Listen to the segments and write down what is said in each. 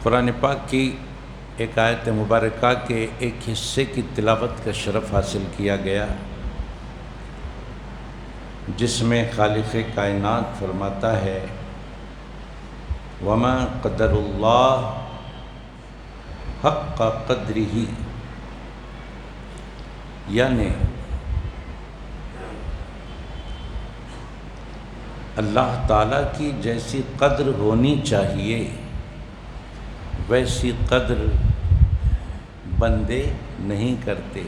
قرآن پاک کی ایک آیت مبارکہ کے ایک حصے کی تلاوت کا شرف حاصل کیا گیا، جس میں خالق کائنات فرماتا ہے وَمَا قَدَرُ اللَّهَ حَقَّ قَدْرِهِ، یعنی اللہ تعالیٰ کی جیسی قدر ہونی چاہیے ویسی قدر بندے نہیں کرتے۔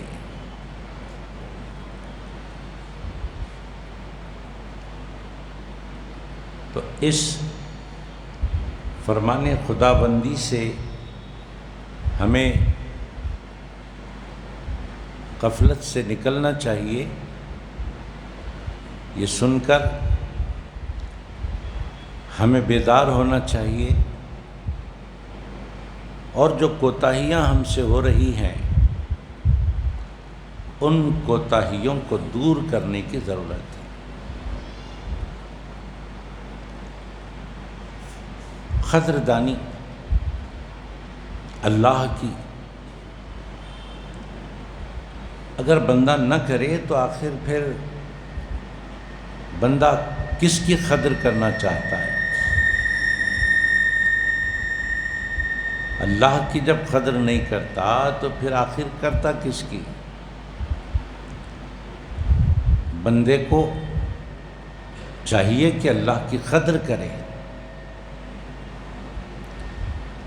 تو اس فرمان خدا بندی سے ہمیں غفلت سے نکلنا چاہیے۔ یہ سن کر ہمیں بیدار ہونا چاہیے، اور جو کوتاہیاں ہم سے ہو رہی ہیں ان کوتاہیوں کو دور کرنے کی ضرورت ہے۔ قدردانی اللہ کی اگر بندہ نہ کرے تو آخر پھر بندہ کس کی قدر کرنا چاہتا ہے؟ اللہ کی جب قدر نہیں کرتا تو پھر آخر کرتا کس کی؟ بندے کو چاہیے کہ اللہ کی قدر کرے،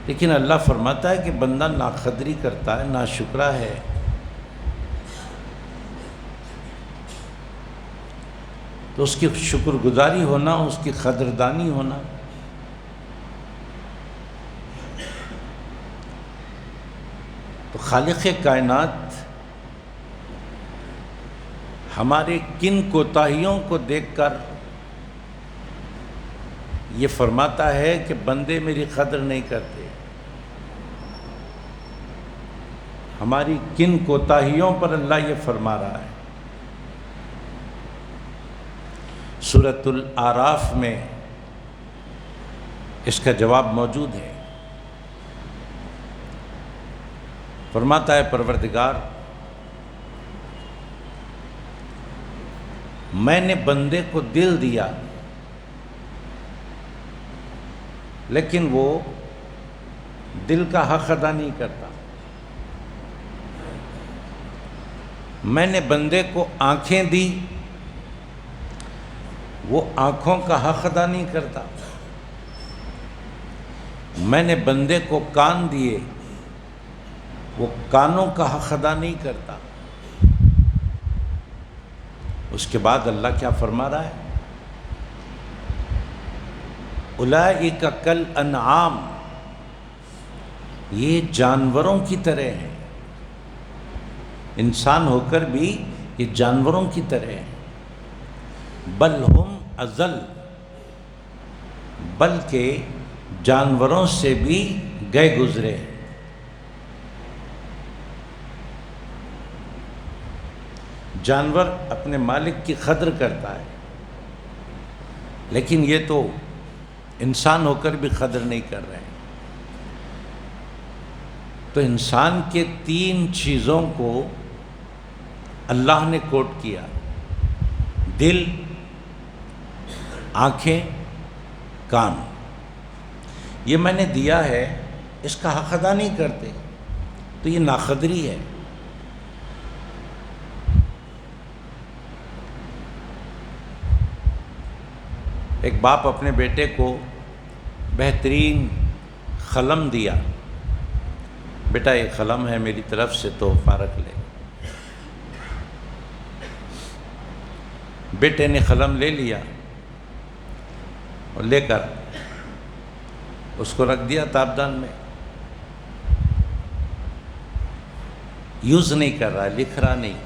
لیکن اللہ فرماتا ہے کہ بندہ ناقدری کرتا ہے، ناشکرا ہے۔ تو اس کی شکر گزاری ہونا، اس کی قدردانی ہونا۔ تو خالق کائنات ہمارے کن کوتاہیوں کو دیکھ کر یہ فرماتا ہے کہ بندے میری قدر نہیں کرتے، ہماری کن کوتاہیوں پر اللہ یہ فرما رہا ہے۔ سورۃ الاعراف میں اس کا جواب موجود ہے۔ فرماتا ہے پروردگار میں نے بندے کو دل دیا لیکن وہ دل کا حق ادا نہیں کرتا، میں نے بندے کو آنکھیں دی وہ آنکھوں کا حق ادا نہیں کرتا، میں نے بندے کو کان دیے وہ کانوں کا حق ادا نہیں کرتا۔ اس کے بعد اللہ کیا فرما رہا ہے؟ اولئک کالانعام، یہ جانوروں کی طرح ہیں، انسان ہو کر بھی یہ جانوروں کی طرح ہیں۔ بل ہم اضل، بلکہ جانوروں سے بھی گئے گزرے ہیں۔ جانور اپنے مالک کی قدر کرتا ہے، لیکن یہ تو انسان ہو کر بھی قدر نہیں کر رہے ہیں۔ تو انسان کے تین چیزوں کو اللہ نے کوٹ کیا، دل، آنکھیں، کان۔ یہ میں نے دیا ہے، اس کا حق ادا نہیں کرتے تو یہ ناقدری ہے۔ ایک باپ اپنے بیٹے کو بہترین قلم دیا، بیٹا یہ قلم ہے میری طرف سے تحفہ رکھ لے۔ بیٹے نے قلم لے لیا اور لے کر اس کو رکھ دیا تابدان میں، یوز نہیں کر رہا، لکھ رہا نہیں۔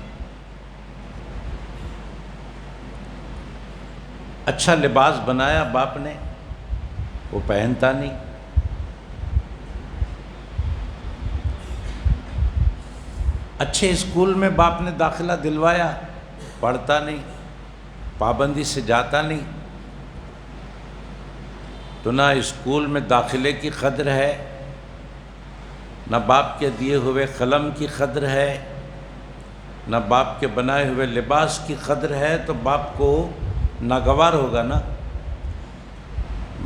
اچھا لباس بنایا باپ نے، وہ پہنتا نہیں۔ اچھے اسکول میں باپ نے داخلہ دلوایا، پڑھتا نہیں، پابندی سے جاتا نہیں۔ تو نہ اسکول میں داخلے کی قدر ہے نہ باپ کے دیے ہوئے قلم کی قدر ہے، نہ باپ کے بنائے ہوئے لباس کی قدر ہے، تو باپ کو ناگوار ہوگا نا،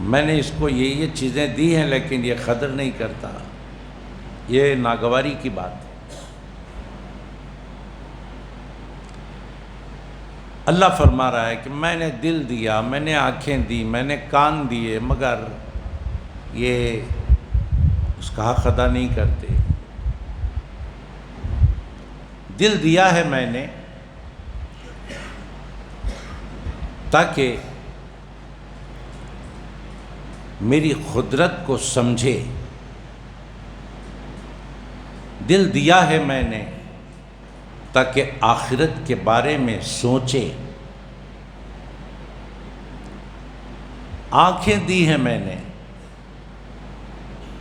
میں نے اس کو یہ چیزیں دی ہیں لیکن یہ قدر نہیں کرتا، یہ ناگواری کی بات ہے۔ اللہ فرما رہا ہے کہ میں نے دل دیا، میں نے آنکھیں دی، میں نے کان دیے، مگر یہ اس کا حق ادا نہیں کرتے۔ دل دیا ہے میں نے تاکہ میری قدرت کو سمجھے، دل دیا ہے میں نے تاکہ آخرت کے بارے میں سوچے، آنکھیں دی ہیں میں نے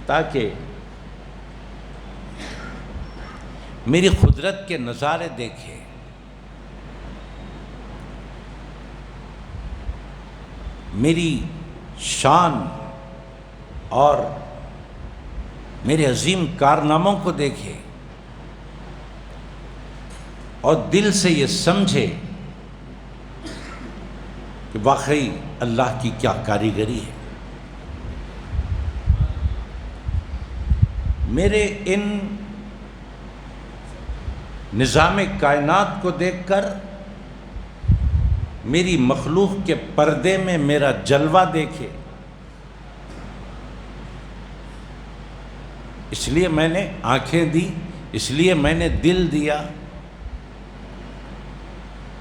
تاکہ میری قدرت کے نظارے دیکھے، میری شان اور میرے عظیم کارناموں کو دیکھے، اور دل سے یہ سمجھے کہ واقعی اللہ کی کیا کاریگری ہے۔ میرے ان نظام کائنات کو دیکھ کر میری مخلوق کے پردے میں میرا جلوہ دیکھے، اس لیے میں نے آنکھیں دی، اس لیے میں نے دل دیا،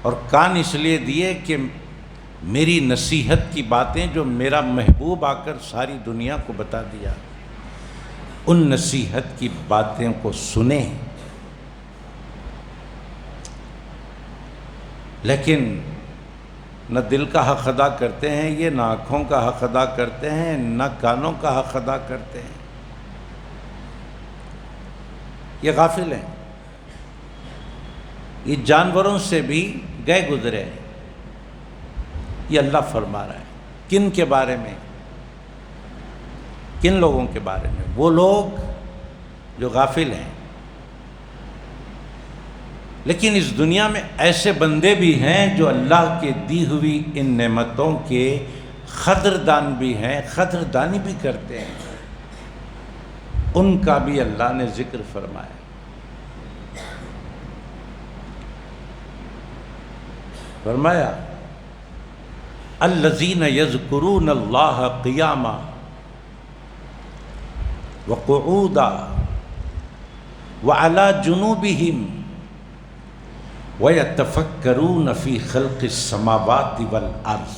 اور کان اس لیے دیے کہ میری نصیحت کی باتیں جو میرا محبوب آ کر ساری دنیا کو بتا دیا، ان نصیحت کی باتیں کو سنیں۔ لیکن نہ دل کا حق ادا کرتے ہیں یہ، نہ آنکھوں کا حق ادا کرتے ہیں، نہ کانوں کا حق ادا کرتے ہیں، یہ غافل ہیں، یہ جانوروں سے بھی گئے گزرے ہیں۔ یہ اللہ فرما رہا ہے کن کے بارے میں؟ کن لوگوں کے بارے میں؟ وہ لوگ جو غافل ہیں۔ لیکن اس دنیا میں ایسے بندے بھی ہیں جو اللہ کے دی ہوئی ان نعمتوں کے قدردان بھی ہیں، قدردانی بھی کرتے ہیں، ان کا بھی اللہ نے ذکر فرمایا۔ فرمایا الذین یذکرون اللہ قیاما وقعودا وعلی جنوبہم وَيَتَفَكَّرُونَ فِي خَلْقِ السَّمَاوَاتِ وَالْأَرْضِ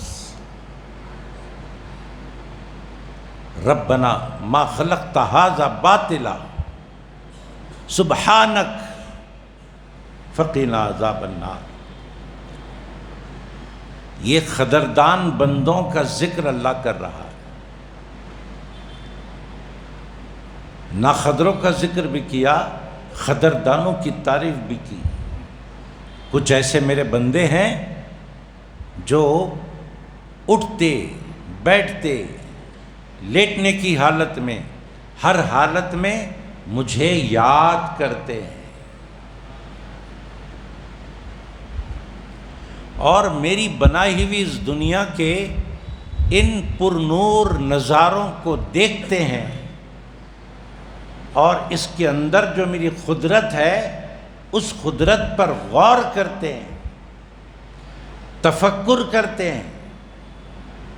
رَبَّنَا مَا خَلَقْتَ هَذَا بَاطِلًا سُبْحَانَكَ فَقِنَا عَذَابَ النَّارِ۔ یہ قدردان بندوں کا ذکر اللہ کر رہا ہے، ناقدروں کا ذکر بھی کیا، قدردانوں کی تعریف بھی کی۔ کچھ ایسے میرے بندے ہیں جو اٹھتے بیٹھتے لیٹنے کی حالت میں، ہر حالت میں مجھے یاد کرتے ہیں، اور میری بنائی ہوئی اس دنیا کے ان پر نور نظاروں کو دیکھتے ہیں، اور اس کے اندر جو میری قدرت ہے اس قدرت پر غور کرتے ہیں، تفکر کرتے ہیں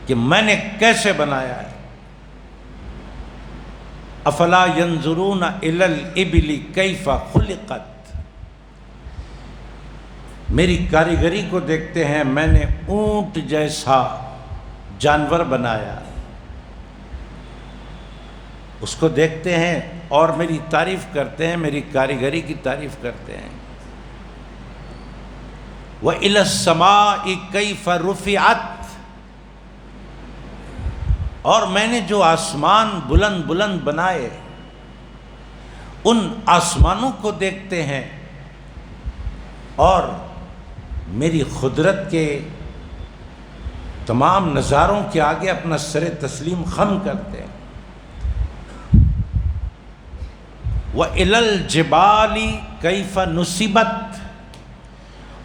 کہ میں نے کیسے بنایا ہے۔ افلا ینظرون الی الابل کیف خلقت، میری کاریگری کو دیکھتے ہیں، میں نے اونٹ جیسا جانور بنایا، اس کو دیکھتے ہیں اور میری تعریف کرتے ہیں، میری کاریگری کی تعریف کرتے ہیں۔ وَإِلَى السَّمَاءِ كَيْفَ رُفِعَتْ، اور میں نے جو آسمان بلند بلند بنائے ان آسمانوں کو دیکھتے ہیں اور میری قدرت کے تمام نظاروں کے آگے اپنا سر تسلیم خم کرتے ہیں۔ وَإِلَى الْجِبَالِ كَيْفَ نُصِبَتْ،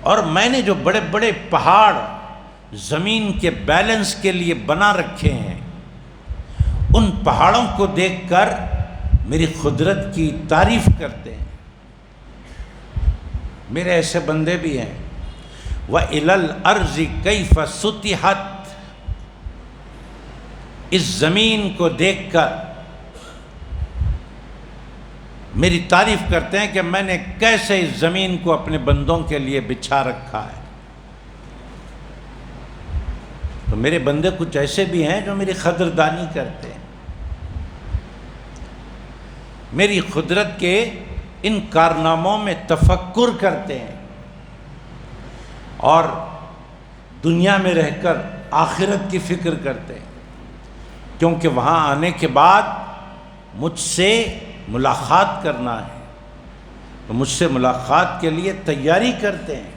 اور میں نے جو بڑے بڑے پہاڑ زمین کے بیلنس کے لیے بنا رکھے ہیں، ان پہاڑوں کو دیکھ کر میری قدرت کی تعریف کرتے ہیں۔ میرے ایسے بندے بھی ہیں۔ وَإِلَى الْأَرْضِ كَيْفَ سُطِحَتْ، اس زمین کو دیکھ کر میری تعریف کرتے ہیں کہ میں نے کیسے اس زمین کو اپنے بندوں کے لیے بچھا رکھا ہے۔ تو میرے بندے کچھ ایسے بھی ہیں جو میری قدردانی کرتے ہیں، میری قدرت کے ان کارناموں میں تفکر کرتے ہیں، اور دنیا میں رہ کر آخرت کی فکر کرتے ہیں، کیونکہ وہاں آنے کے بعد مجھ سے ملاقات کرنا ہے، تو مجھ سے ملاقات کے لیے تیاری کرتے ہیں۔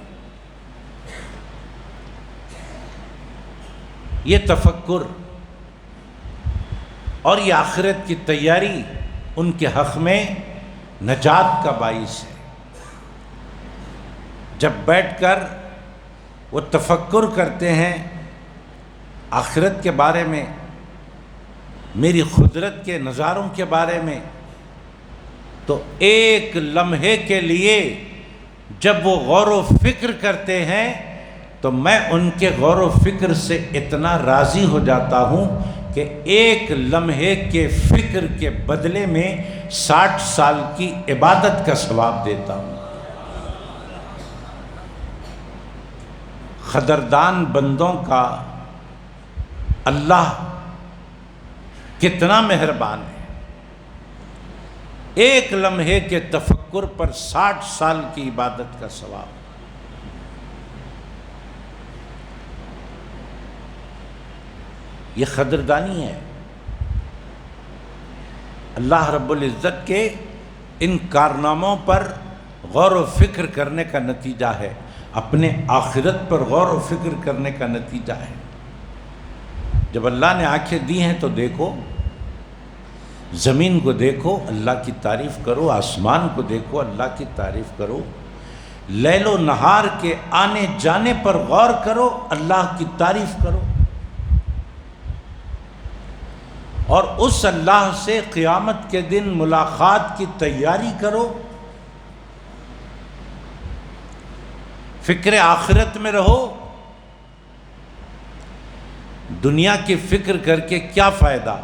یہ تفکر اور یہ آخرت کی تیاری ان کے حق میں نجات کا باعث ہے۔ جب بیٹھ کر وہ تفکر کرتے ہیں آخرت کے بارے میں، میری قدرت کے نظاروں کے بارے میں، تو ایک لمحے کے لیے جب وہ غور و فکر کرتے ہیں تو میں ان کے غور و فکر سے اتنا راضی ہو جاتا ہوں کہ ایک لمحے کے فکر کے بدلے میں 60 سال کی عبادت کا ثواب دیتا ہوں۔ قدردان بندوں کا اللہ کتنا مہربان ہے، ایک لمحے کے تفکر پر 60 سال کی عبادت کا ثواب۔ یہ قدردانی ہے، اللہ رب العزت کے ان کارناموں پر غور و فکر کرنے کا نتیجہ ہے، اپنے آخرت پر غور و فکر کرنے کا نتیجہ ہے۔ جب اللہ نے آنکھیں دی ہیں تو دیکھو، زمین کو دیکھو، اللہ کی تعریف کرو، آسمان کو دیکھو، اللہ کی تعریف کرو، لیل و نہار کے آنے جانے پر غور کرو، اللہ کی تعریف کرو، اور اس اللہ سے قیامت کے دن ملاقات کی تیاری کرو۔ فکر آخرت میں رہو، دنیا کی فکر کر کے کیا فائدہ؟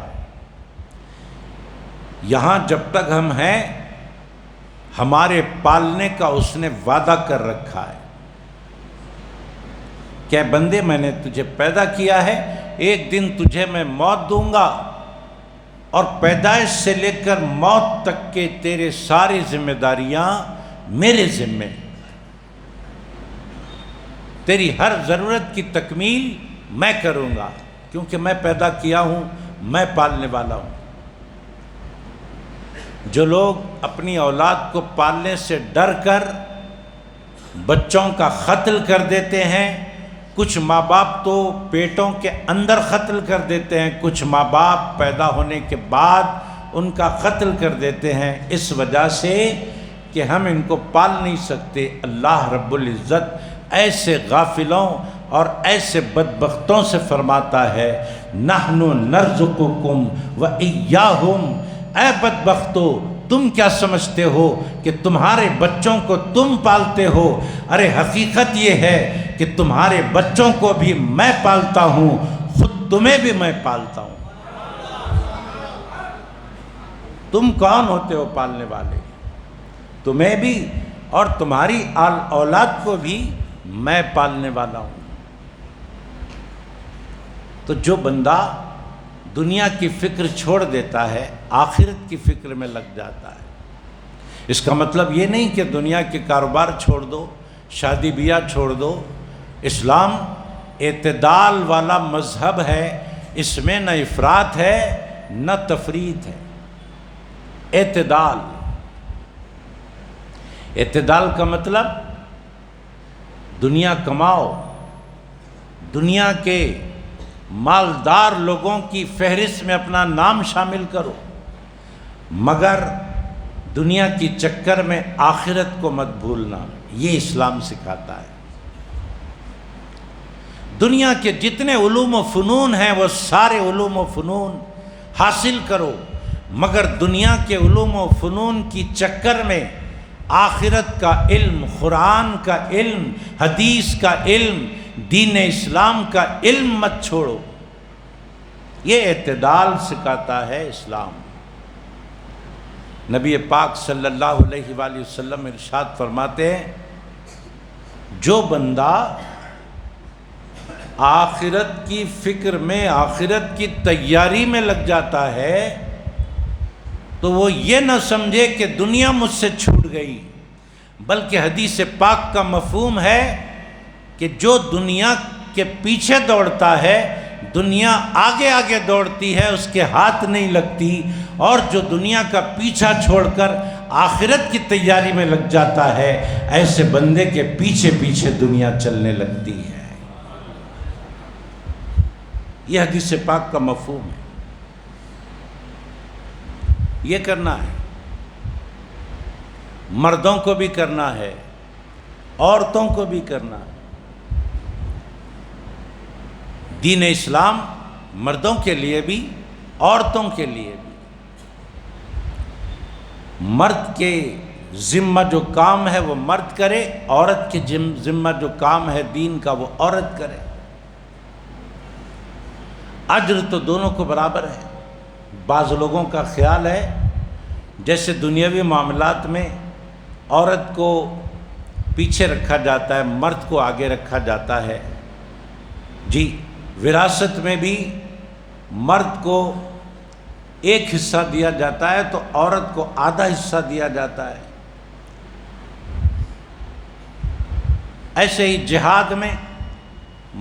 یہاں جب تک ہم ہیں ہمارے پالنے کا اس نے وعدہ کر رکھا ہے کہ بندے میں نے تجھے پیدا کیا ہے، ایک دن تجھے میں موت دوں گا، اور پیدائش سے لے کر موت تک کے تیرے ساری ذمہ داریاں میرے ذمے، تیری ہر ضرورت کی تکمیل میں کروں گا، کیونکہ میں پیدا کیا ہوں، میں پالنے والا ہوں۔ جو لوگ اپنی اولاد کو پالنے سے ڈر کر بچوں کا قتل کر دیتے ہیں، کچھ ماں باپ تو پیٹوں کے اندر قتل کر دیتے ہیں، کچھ ماں باپ پیدا ہونے کے بعد ان کا قتل کر دیتے ہیں، اس وجہ سے کہ ہم ان کو پال نہیں سکتے۔ اللہ رب العزت ایسے غافلوں اور ایسے بدبختوں سے فرماتا ہے، نحن نرزقکم وإیاہم، اے بدبختو تم کیا سمجھتے ہو کہ تمہارے بچوں کو تم پالتے ہو؟ ارے حقیقت یہ ہے کہ تمہارے بچوں کو بھی میں پالتا ہوں، خود تمہیں بھی میں پالتا ہوں۔ تم کون ہوتے ہو پالنے والے؟ تمہیں بھی اور تمہاری اولاد کو بھی میں پالنے والا ہوں۔ تو جو بندہ دنیا کی فکر چھوڑ دیتا ہے، آخرت کی فکر میں لگ جاتا ہے، اس کا مطلب یہ نہیں کہ دنیا کے کاروبار چھوڑ دو، شادی بیاہ چھوڑ دو۔ اسلام اعتدال والا مذہب ہے، اس میں نہ افراط ہے نہ تفریط ہے، اعتدال۔ اعتدال کا مطلب دنیا کماؤ، دنیا کے مالدار لوگوں کی فہرست میں اپنا نام شامل کرو، مگر دنیا کی چکر میں آخرت کو مت بھولنا، یہ اسلام سکھاتا ہے۔ دنیا کے جتنے علوم و فنون ہیں وہ سارے علوم و فنون حاصل کرو، مگر دنیا کے علوم و فنون کی چکر میں آخرت کا علم، قرآن کا علم، حدیث کا علم، دین اسلام کا علم مت چھوڑو۔ یہ اعتدال سکھاتا ہے اسلام۔ نبی پاک صلی اللہ علیہ وآلہ وسلم ارشاد فرماتے ہیں، جو بندہ آخرت کی فکر میں، آخرت کی تیاری میں لگ جاتا ہے تو وہ یہ نہ سمجھے کہ دنیا مجھ سے چھوٹ گئی، بلکہ حدیث پاک کا مفہوم ہے کہ جو دنیا کے پیچھے دوڑتا ہے، دنیا آگے آگے دوڑتی ہے، اس کے ہاتھ نہیں لگتی، اور جو دنیا کا پیچھا چھوڑ کر آخرت کی تیاری میں لگ جاتا ہے، ایسے بندے کے پیچھے پیچھے دنیا چلنے لگتی ہے۔ یہ حدیث پاک کا مفہوم ہے۔ یہ کرنا ہے، مردوں کو بھی کرنا ہے، عورتوں کو بھی کرنا ہے۔ دین اسلام مردوں کے لیے بھی، عورتوں کے لیے بھی۔ مرد کے ذمہ جو کام ہے وہ مرد کرے، عورت کے ذمہ جو کام ہے دین کا وہ عورت کرے۔ اجر تو دونوں کو برابر ہے۔ بعض لوگوں کا خیال ہے جیسے دنیاوی معاملات میں عورت کو پیچھے رکھا جاتا ہے، مرد کو آگے رکھا جاتا ہے۔ جی، وراثت میں بھی مرد کو ایک حصہ دیا جاتا ہے تو عورت کو آدھا حصہ دیا جاتا ہے۔ ایسے ہی جہاد میں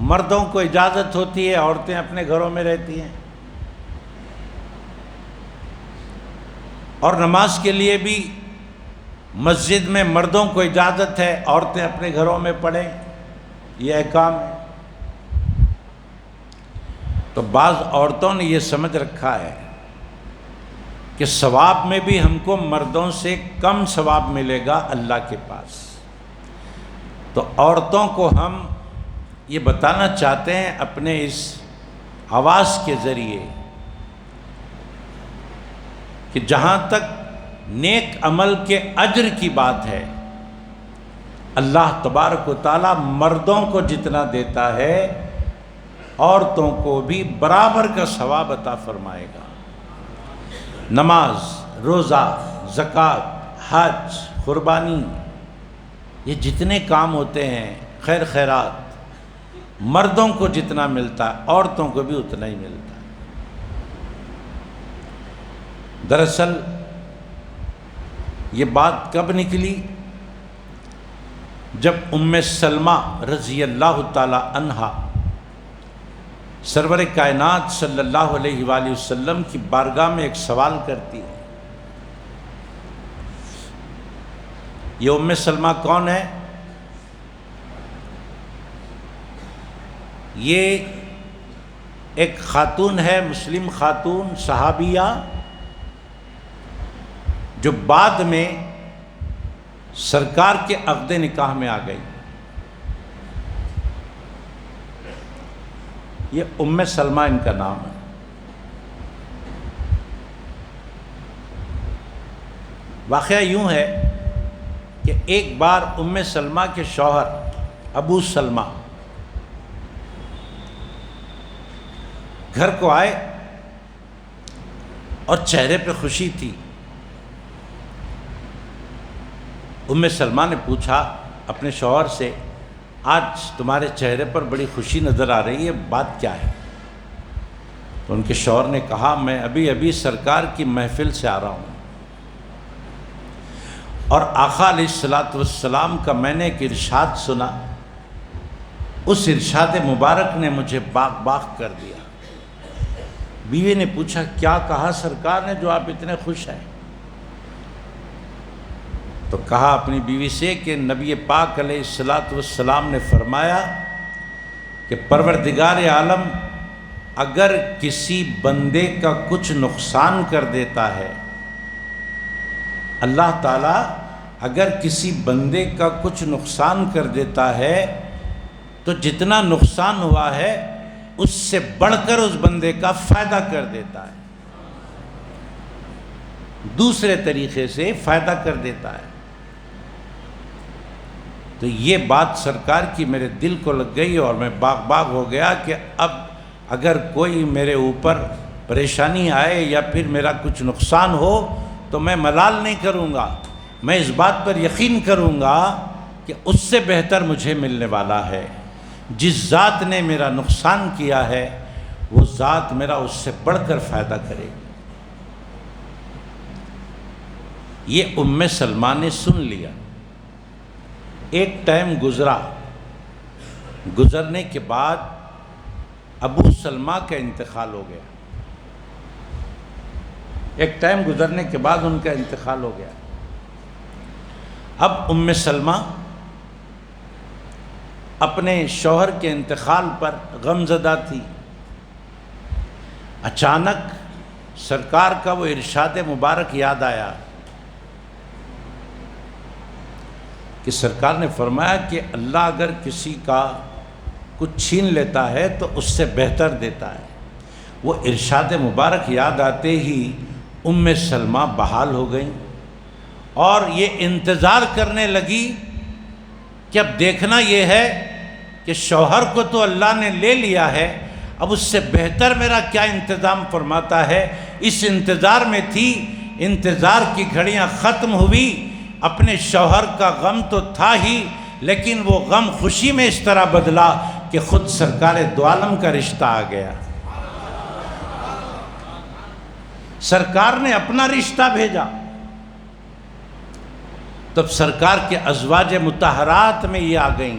مردوں کو اجازت ہوتی ہے، عورتیں اپنے گھروں میں رہتی ہیں، اور نماز کے لیے بھی مسجد میں مردوں کو اجازت ہے، عورتیں اپنے گھروں میں پڑھیں، یہ احکام ہے۔ تو بعض عورتوں نے یہ سمجھ رکھا ہے کہ ثواب میں بھی ہم کو مردوں سے کم ثواب ملے گا اللہ کے پاس۔ تو عورتوں کو ہم یہ بتانا چاہتے ہیں اپنے اس آواز کے ذریعے کہ جہاں تک نیک عمل کے اجر کی بات ہے، اللہ تبارک و تعالیٰ مردوں کو جتنا دیتا ہے عورتوں کو بھی برابر کا ثواب عطا فرمائے گا۔ نماز، روزہ، زکوٰۃ، حج، قربانی، یہ جتنے کام ہوتے ہیں، خیر خیرات، مردوں کو جتنا ملتا ہے عورتوں کو بھی اتنا ہی ملتا ہے۔ دراصل یہ بات کب نکلی؟ جب ام سلمہ رضی اللہ تعالی عنہا سرور کائنات صلی اللہ علیہ وآلہ وسلم کی بارگاہ میں ایک سوال کرتی ہے۔ یہ ام سلمہ کون ہے؟ یہ ایک خاتون ہے، مسلم خاتون، صحابیہ، جو بعد میں سرکار کے عقد نکاح میں آ گئی۔ یہ ام سلمہ ان کا نام ہے۔ واقعہ یوں ہے کہ ایک بار ام سلمہ کے شوہر ابو سلمہ گھر کو آئے اور چہرے پہ خوشی تھی۔ ام سلمہ نے پوچھا اپنے شوہر سے، آج تمہارے چہرے پر بڑی خوشی نظر آ رہی ہے، بات کیا ہے؟ تو ان کے شوہر نے کہا، میں ابھی سرکار کی محفل سے آ رہا ہوں، اور آقا علیہ الصلوۃ والسلام کا میں نے ایک ارشاد سنا، اس ارشاد مبارک نے مجھے باغ باغ کر دیا۔ بیوی نے پوچھا، کیا کہا سرکار نے جو آپ اتنے خوش ہیں؟ تو کہا اپنی بیوی سے کہ نبی پاک علیہ الصلوۃ والسلام نے فرمایا کہ پروردگار عالم اگر کسی بندے کا کچھ نقصان کر دیتا ہے اللہ تعالیٰ اگر کسی بندے کا کچھ نقصان کر دیتا ہے تو جتنا نقصان ہوا ہے اس سے بڑھ کر اس بندے کا فائدہ کر دیتا ہے، دوسرے طریقے سے فائدہ کر دیتا ہے۔ تو یہ بات سرکار کی میرے دل کو لگ گئی اور میں باغ ہو گیا کہ اب اگر کوئی میرے اوپر پریشانی آئے یا پھر میرا کچھ نقصان ہو تو میں ملال نہیں کروں گا، میں اس بات پر یقین کروں گا کہ اس سے بہتر مجھے ملنے والا ہے۔ جس ذات نے میرا نقصان کیا ہے وہ ذات میرا اس سے بڑھ کر فائدہ کرے گی۔ یہ ام سلمہ نے سن لیا۔ ایک ٹائم گزرنے کے بعد ابو سلمہ کا انتقال ہو گیا، ایک ٹائم گزرنے کے بعد ان کا انتقال ہو گیا۔ اب ام سلمہ اپنے شوہر کے انتقال پر غم زدہ تھی۔ اچانک سرکار کا وہ ارشاد مبارک یاد آیا کہ سرکار نے فرمایا کہ اللہ اگر کسی کا کچھ چھین لیتا ہے تو اس سے بہتر دیتا ہے۔ وہ ارشاد مبارک یاد آتے ہی ام سلمہ بحال ہو گئیں اور یہ انتظار کرنے لگی کہ اب دیکھنا یہ ہے کہ شوہر کو تو اللہ نے لے لیا ہے، اب اس سے بہتر میرا کیا انتظام فرماتا ہے۔ اس انتظار میں تھی، انتظار کی گھڑیاں ختم ہوئی۔ اپنے شوہر کا غم تو تھا ہی، لیکن وہ غم خوشی میں اس طرح بدلا کہ خود سرکار دو عالم کا رشتہ آ گیا۔ سرکار نے اپنا رشتہ بھیجا، تب سرکار کے ازواج مطہرات میں یہ آ گئیں،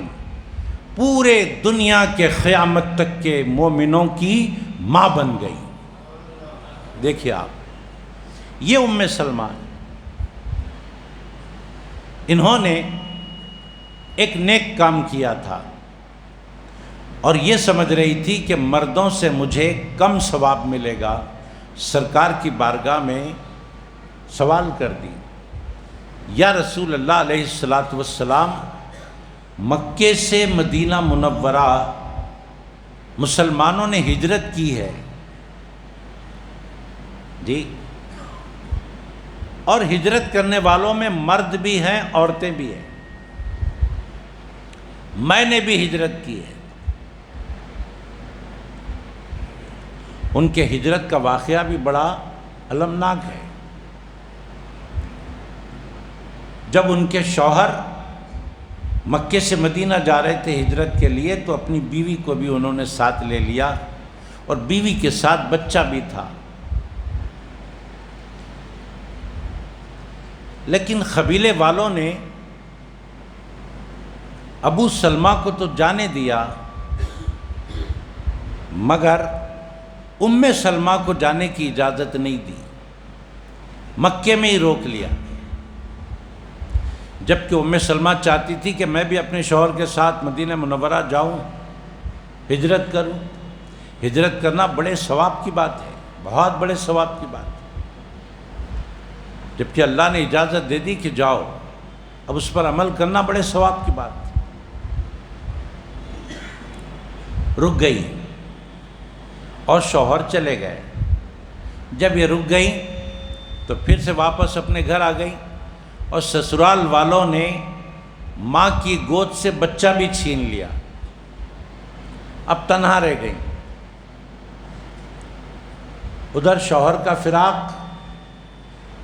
پورے دنیا کے قیامت تک کے مومنوں کی ماں بن گئی۔ دیکھیے آپ، یہ ام سلمہ، انہوں نے ایک نیک کام کیا تھا اور یہ سمجھ رہی تھی کہ مردوں سے مجھے کم ثواب ملے گا۔ سرکار کی بارگاہ میں سوال کر دی، یا رسول اللہ علیہ السلام، مکے سے مدینہ منورہ مسلمانوں نے ہجرت کی ہے جی، اور ہجرت کرنے والوں میں مرد بھی ہیں عورتیں بھی ہیں، میں نے بھی ہجرت کی ہے۔ ان کے ہجرت کا واقعہ بھی بڑا المناک ہے۔ جب ان کے شوہر مکے سے مدینہ جا رہے تھے ہجرت کے لیے تو اپنی بیوی کو بھی انہوں نے ساتھ لے لیا اور بیوی کے ساتھ بچہ بھی تھا، لیکن قبیلے والوں نے ابو سلمہ کو تو جانے دیا مگر ام سلمہ کو جانے کی اجازت نہیں دی، مکے میں ہی روک لیا۔ جبکہ ام سلمہ چاہتی تھی کہ میں بھی اپنے شوہر کے ساتھ مدینہ منورہ جاؤں، ہجرت کروں۔ ہجرت کرنا بڑے ثواب کی بات ہے، بہت بڑے ثواب کی بات ہے۔ جبکہ اللہ نے اجازت دے دی کہ جاؤ، اب اس پر عمل کرنا بڑے ثواب کی بات ہے۔ رک گئی اور شوہر چلے گئے۔ جب یہ رک گئیں تو پھر سے واپس اپنے گھر آ گئیں اور سسرال والوں نے ماں کی گود سے بچہ بھی چھین لیا، اب تنہا رہ گئیں۔ ادھر شوہر کا فراق،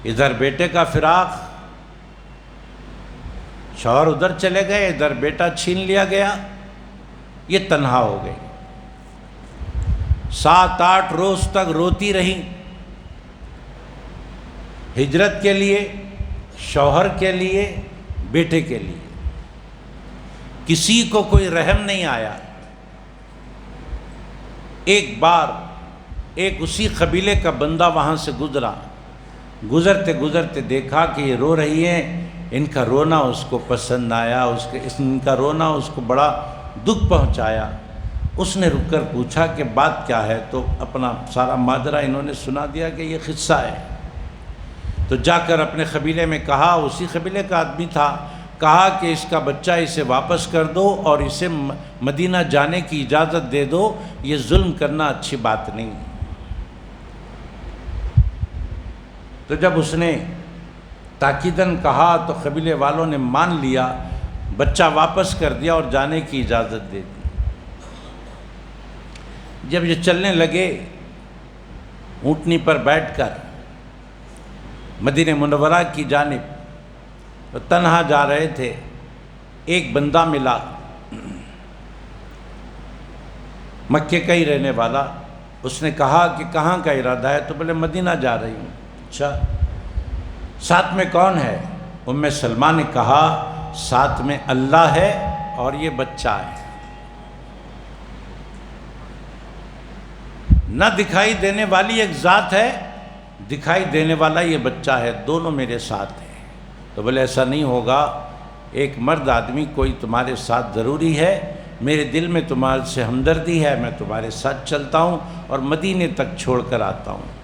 ادھر بیٹے کا فراق، شوہر ادھر چلے گئے، ادھر بیٹا چھین لیا گیا، یہ تنہا ہو گئی۔ 7-8 روز تک روتی رہی، ہجرت کے لیے، شوہر کے لیے، بیٹے کے لیے۔ کسی کو کوئی رحم نہیں آیا۔ ایک بار ایک اسی قبیلے کا بندہ وہاں سے گزرا، گزرتے گزرتے دیکھا کہ یہ رو رہی ہیں، ان کا رونا اس کو پسند آیا، ان کا رونا اس کو بڑا دکھ پہنچایا۔ اس نے رک کر پوچھا کہ بات کیا ہے، تو اپنا سارا ماجرا انہوں نے سنا دیا کہ یہ قصہ ہے۔ تو جا کر اپنے قبیلے میں کہا، اسی قبیلے کا آدمی تھا، کہا کہ اس کا بچہ اسے واپس کر دو اور اسے مدینہ جانے کی اجازت دے دو، یہ ظلم کرنا اچھی بات نہیں۔ تو جب اس نے تاکیداً کہا تو قبیلے والوں نے مان لیا، بچہ واپس کر دیا اور جانے کی اجازت دے دی۔ جب یہ چلنے لگے اونٹنی پر بیٹھ کر مدینہ منورہ کی جانب، تو تنہا جا رہے تھے، ایک بندہ ملا، مکے کا ہی رہنے والا۔ اس نے کہا کہ کہاں کا ارادہ ہے؟ تو بولے مدینہ جا رہی ہوں۔ اچھا، ساتھ میں کون ہے؟ ام سلمہ نے کہا ساتھ میں اللہ ہے اور یہ بچہ ہے، نہ دکھائی دینے والی ایک ذات ہے، دکھائی دینے والا یہ بچہ ہے، دونوں میرے ساتھ ہیں۔ تو بولے ایسا نہیں ہوگا، ایک مرد آدمی کوئی تمہارے ساتھ ضروری ہے، میرے دل میں تمہارے سے ہمدردی ہے، میں تمہارے ساتھ چلتا ہوں اور مدینے تک چھوڑ کر آتا ہوں۔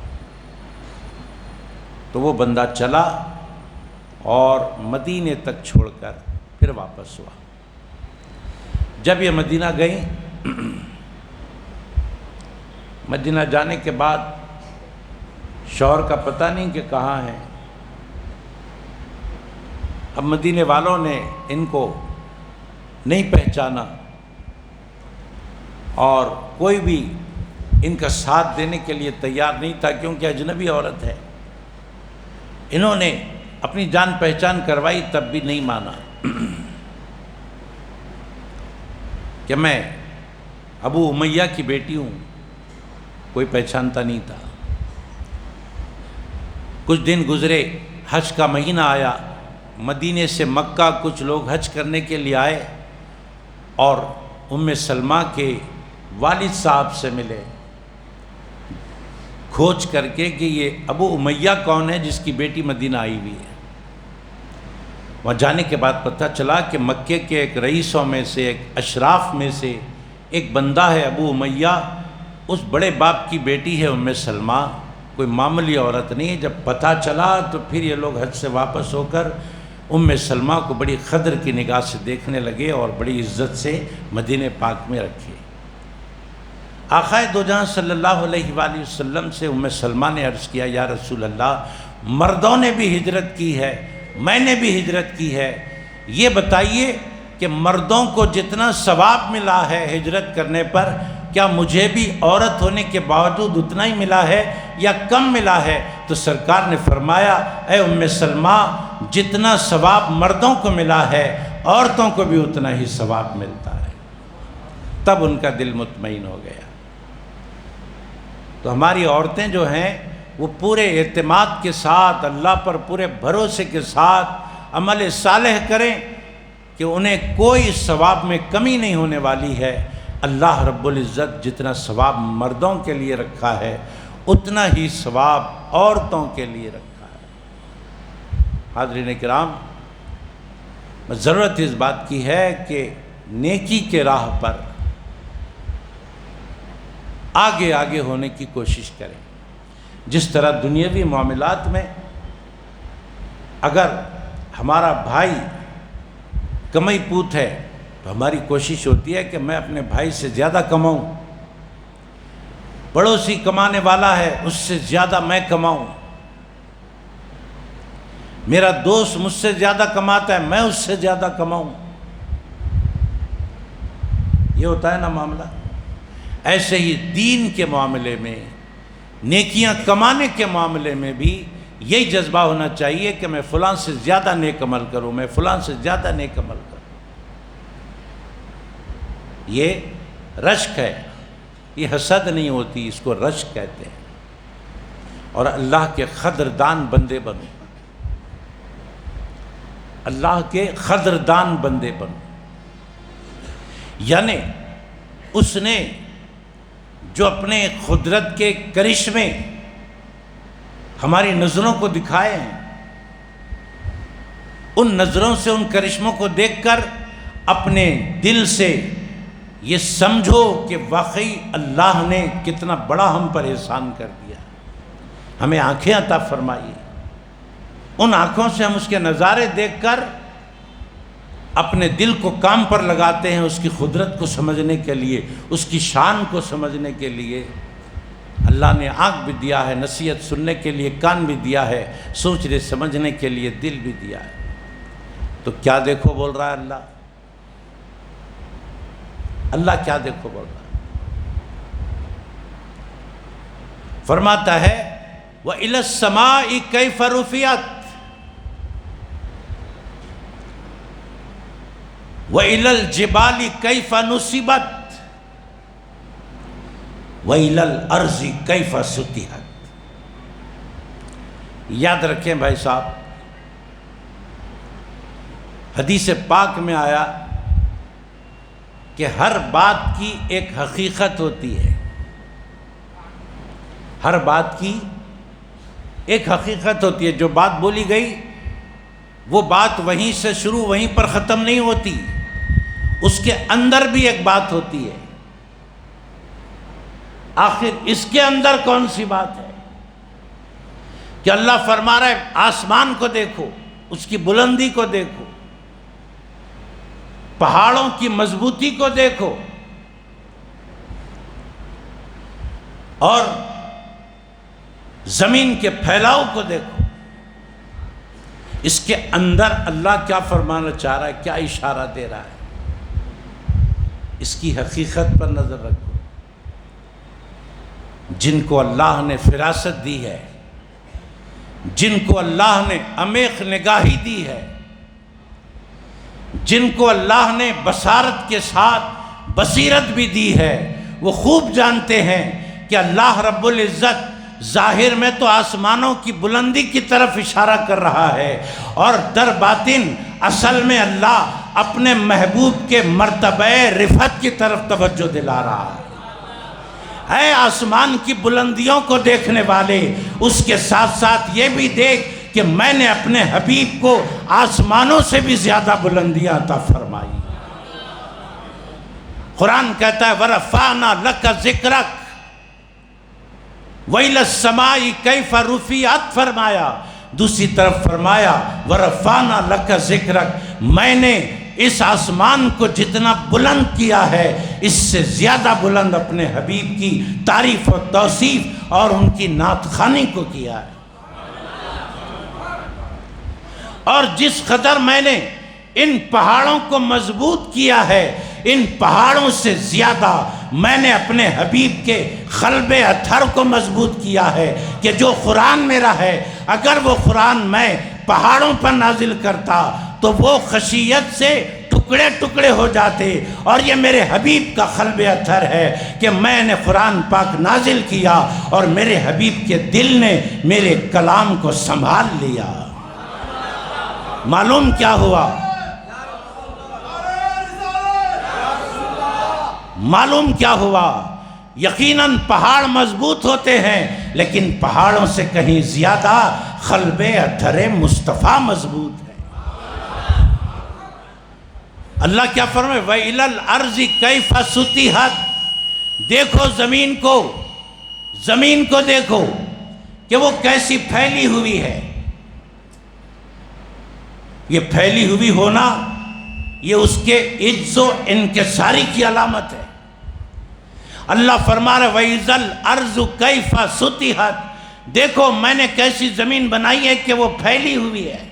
تو وہ بندہ چلا اور مدینے تک چھوڑ کر پھر واپس ہوا۔ جب یہ مدینہ گئی، مدینہ جانے کے بعد شوہر کا پتہ نہیں کہ کہاں ہے۔ اب مدینے والوں نے ان کو نہیں پہچانا اور کوئی بھی ان کا ساتھ دینے کے لیے تیار نہیں تھا، کیونکہ اجنبی عورت ہے۔ انہوں نے اپنی جان پہچان کروائی، تب بھی نہیں مانا کہ میں ابو امیہ کی بیٹی ہوں، کوئی پہچانتا نہیں تھا۔ کچھ دن گزرے، حج کا مہینہ آیا، مدینے سے مکہ کچھ لوگ حج کرنے کے لیے آئے اور ام سلمہ کے والد صاحب سے ملے، کھوج کر کے کہ یہ ابو امیہ کون ہے جس کی بیٹی مدینہ آئی ہوئی ہے۔ وہاں جانے کے بعد پتہ چلا کہ مکے کے ایک رئیسوں میں سے، ایک اشراف میں سے ایک بندہ ہے ابو امیہ، اس بڑے باپ کی بیٹی ہے ام سلمہ، کوئی معمولی عورت نہیں ہے۔ جب پتہ چلا تو پھر یہ لوگ حج سے واپس ہو کر ام سلمہ کو بڑی قدر کی نگاہ سے دیکھنے لگے اور بڑی عزت سے مدینہ پاک میں رکھے۔ آقا دو جہاں صلی اللہ علیہ وآلہ وسلم سے ام سلمہ نے عرض کیا، یا رسول اللہ، مردوں نے بھی ہجرت کی ہے، میں نے بھی ہجرت کی ہے، یہ بتائیے کہ مردوں کو جتنا ثواب ملا ہے ہجرت کرنے پر، کیا مجھے بھی عورت ہونے کے باوجود اتنا ہی ملا ہے یا کم ملا ہے؟ تو سرکار نے فرمایا، اے ام سلمہ، جتنا ثواب مردوں کو ملا ہے عورتوں کو بھی اتنا ہی ثواب ملتا ہے۔ تب ان کا دل مطمئن ہو گیا۔ تو ہماری عورتیں جو ہیں وہ پورے اعتماد کے ساتھ، اللہ پر پورے بھروسے کے ساتھ عمل صالح کریں کہ انہیں کوئی ثواب میں کمی نہیں ہونے والی ہے۔ اللہ رب العزت جتنا ثواب مردوں کے لیے رکھا ہے اتنا ہی ثواب عورتوں کے لیے رکھا ہے۔ حاضرین کرام، ضرورت اس بات کی ہے کہ نیکی کے راہ پر آگے آگے ہونے کی کوشش کریں۔ جس طرح دنیاوی معاملات میں اگر ہمارا بھائی کمائی پوت ہے تو ہماری کوشش ہوتی ہے کہ میں اپنے بھائی سے زیادہ کماؤں، پڑوسی کمانے والا ہے اس سے زیادہ میں کماؤں، میرا دوست مجھ سے زیادہ کماتا ہے میں اس سے زیادہ کماؤں۔ یہ ہوتا ہے نا معاملہ۔ ایسے ہی دین کے معاملے میں، نیکیاں کمانے کے معاملے میں بھی یہی جذبہ ہونا چاہیے کہ میں فلاں سے زیادہ نیک عمل کروں، میں فلاں سے زیادہ نیک عمل کروں۔ یہ رشک ہے، یہ حسد نہیں ہوتی، اس کو رشک کہتے ہیں۔ اور اللہ کے قدردان بندے بنو، اللہ کے قدردان بندے بنو، یعنی اس نے جو اپنے قدرت کے کرشمے ہماری نظروں کو دکھائے ہیں، ان نظروں سے، ان کرشموں کو دیکھ کر اپنے دل سے یہ سمجھو کہ واقعی اللہ نے کتنا بڑا ہم پر احسان کر دیا، ہمیں آنکھیں عطا فرمائی، ان آنکھوں سے ہم اس کے نظارے دیکھ کر اپنے دل کو کام پر لگاتے ہیں اس کی قدرت کو سمجھنے کے لیے، اس کی شان کو سمجھنے کے لیے۔ اللہ نے آنکھ بھی دیا ہے، نصیحت سننے کے لیے کان بھی دیا ہے، سوچنے سمجھنے کے لیے دل بھی دیا ہے۔ تو کیا دیکھو بول رہا ہے اللہ؟ اللہ کیا دیکھو بول رہا ہے؟ فرماتا ہے وَإِلَى السَّمَاءِ كَيْفَ رُفِعَتْ وَإِلَى الْجِبَالِ كَيْفَ نُصِبَتْ وَإِلَى الْأَرْضِ كَيْفَ سُطِحَتْ۔ یاد رکھیں بھائی صاحب، حدیث پاک میں آیا کہ ہر بات کی ایک حقیقت ہوتی ہے، ہر بات کی ایک حقیقت ہوتی ہے۔ جو بات بولی گئی وہ بات وہیں سے شروع وہیں پر ختم نہیں ہوتی، اس کے اندر بھی ایک بات ہوتی ہے۔ آخر اس کے اندر کون سی بات ہے کہ اللہ فرما رہا ہے آسمان کو دیکھو، اس کی بلندی کو دیکھو، پہاڑوں کی مضبوطی کو دیکھو، اور زمین کے پھیلاؤ کو دیکھو۔ اس کے اندر اللہ کیا فرمانا چاہ رہا ہے، کیا اشارہ دے رہا ہے، اس کی حقیقت پر نظر رکھو۔ جن کو اللہ نے فراست دی ہے، جن کو اللہ نے عمیق نگاہی دی ہے، جن کو اللہ نے بصارت کے ساتھ بصیرت بھی دی ہے، وہ خوب جانتے ہیں کہ اللہ رب العزت ظاہر میں تو آسمانوں کی بلندی کی طرف اشارہ کر رہا ہے، اور در باطن اصل میں اللہ اپنے محبوب کے مرتبہ رفعت کی طرف توجہ دلا رہا ہے۔ اے آسمان کی بلندیوں کو دیکھنے والے، اس کے ساتھ ساتھ یہ بھی دیکھ کہ میں نے اپنے حبیب کو آسمانوں سے بھی زیادہ بلندیاں عطا فرمائی۔ قرآن کہتا ہے وَرَفَعْنَا لَكَ ذِكْرَكَ وَإِلَى السَّمَاءِ كَيْفَ رُفِعَتْ فرمایا، دوسری طرف فرمایا وَرَفَعْنَا لَكَ ذِكْرَكَ، میں نے اس آسمان کو جتنا بلند کیا ہے اس سے زیادہ بلند اپنے حبیب کی تعریف و توصیف اور ان کی نعت خوانی کو کیا ہے۔ اور جس قدر میں نے ان پہاڑوں کو مضبوط کیا ہے، ان پہاڑوں سے زیادہ میں نے اپنے حبیب کے قلب اطہر کو مضبوط کیا ہے کہ جو قرآن میرا ہے، اگر وہ قرآن میں پہاڑوں پر نازل کرتا تو وہ خشیت سے ٹکڑے ٹکڑے ہو جاتے، اور یہ میرے حبیب کا قلب اطہر ہے کہ میں نے قرآن پاک نازل کیا اور میرے حبیب کے دل نے میرے کلام کو سنبھال لیا۔ معلوم کیا ہوا؟ معلوم کیا ہوا؟ یقیناً پہاڑ مضبوط ہوتے ہیں، لیکن پہاڑوں سے کہیں زیادہ قلب اطہر مصطفیٰ مضبوط ہے۔ اللہ کیا فرمائے وَإِلَى الْأَرْضِ كَيْفَ سُطِحَتْ، دیکھو زمین کو، زمین کو دیکھو کہ وہ کیسی پھیلی ہوئی ہے۔ یہ پھیلی ہوئی ہونا یہ اس کے عجز و انکساری کی علامت ہے۔ اللہ فرما رہا ہے وَإِذَا الْأَرْضُ كَيْفَ سُطِحَتْ، دیکھو میں نے کیسی زمین بنائی ہے کہ وہ پھیلی ہوئی ہے۔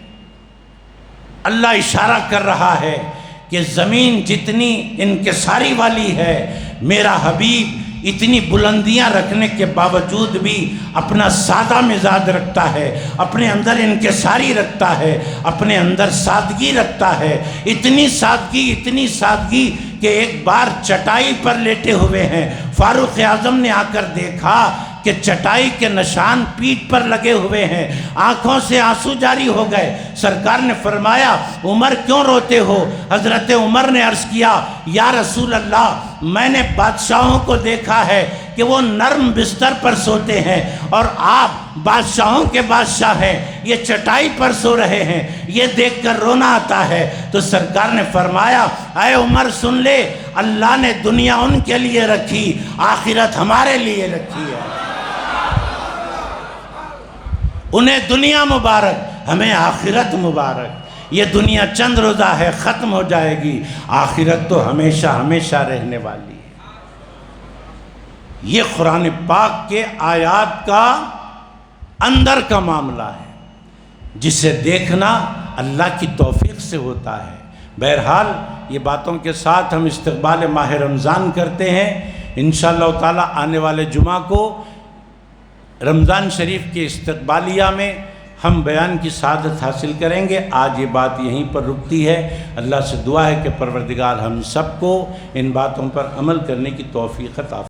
اللہ اشارہ کر رہا ہے کہ زمین جتنی انکساری والی ہے، میرا حبیب اتنی بلندیاں رکھنے کے باوجود بھی اپنا سادہ مزاج رکھتا ہے، اپنے اندر انکساری رکھتا ہے، اپنے اندر سادگی رکھتا ہے۔ اتنی سادگی کہ ایک بار چٹائی پر لیٹے ہوئے ہیں، فاروق اعظم نے آ کر دیکھا کہ چٹائی کے نشان پیٹھ پر لگے ہوئے ہیں، آنکھوں سے آنسو جاری ہو گئے۔ سرکار نے فرمایا عمر کیوں روتے ہو؟ حضرت عمر نے عرض کیا یا رسول اللہ، میں نے بادشاہوں کو دیکھا ہے کہ وہ نرم بستر پر سوتے ہیں، اور آپ بادشاہوں کے بادشاہ ہیں، یہ چٹائی پر سو رہے ہیں، یہ دیکھ کر رونا آتا ہے۔ تو سرکار نے فرمایا اے عمر سن لے، اللہ نے دنیا ان کے لیے رکھی، آخرت ہمارے لیے رکھی ہے۔ انہیں دنیا مبارک، ہمیں آخرت مبارک۔ یہ دنیا چند روزہ ہے، ختم ہو جائے گی، آخرت تو ہمیشہ ہمیشہ رہنے والی ہے۔ یہ قرآن پاک کے آیات کا اندر کا معاملہ ہے، جسے دیکھنا اللہ کی توفیق سے ہوتا ہے۔ بہرحال یہ باتوں کے ساتھ ہم استقبال ماہ رمضان کرتے ہیں۔ انشاءاللہ تعالی آنے والے جمعہ کو رمضان شریف کے استقبالیہ میں ہم بیان کی سعادت حاصل کریں گے۔ آج یہ بات یہیں پر رکتی ہے۔ اللہ سے دعا ہے کہ پروردگار ہم سب کو ان باتوں پر عمل کرنے کی توفیق عطا فرمائے۔